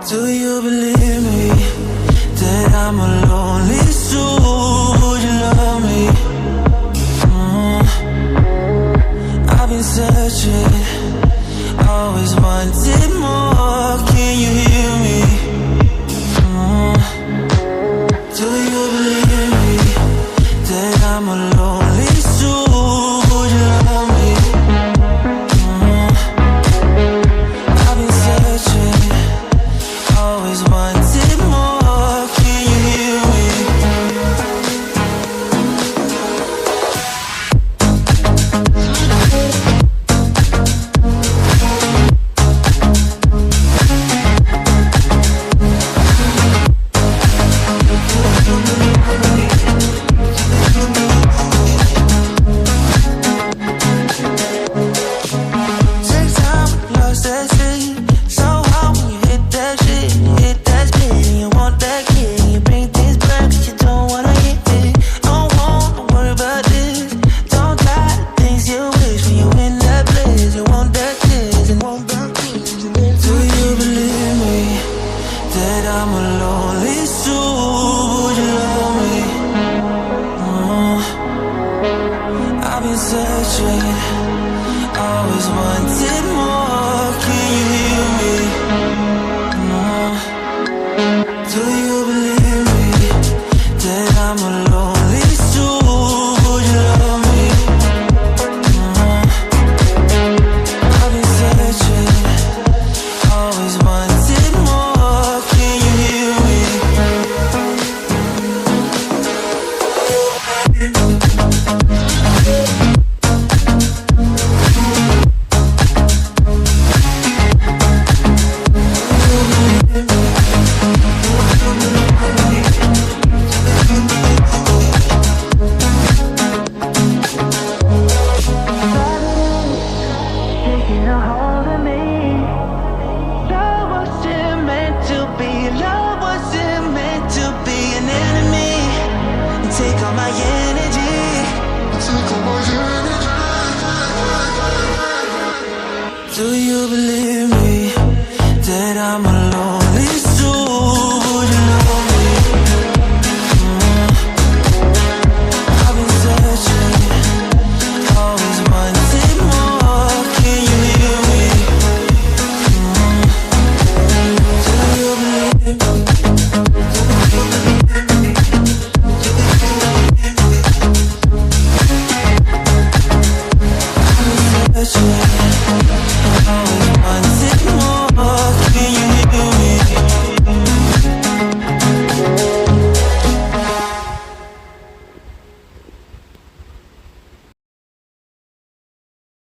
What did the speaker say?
Do you believe me that I'm a lonely soul? Would you love me? I've been searching, always wanted more. Can you hear me? Do you believe me that I'm a lonely soul? Would you love me? I've been searching, always wanted more. Can you hear me? Take time, lost that shit. So hard when you hit that shit. You hit that spin, and you want that kid. You bring things back, but you don't wanna hit it. Don't wanna worry about this. Don't try the things you wish when you in that place. You want that kiss and want that kiss. Do you believe me that I'm a lonely soul? Would you love me? I've been searching,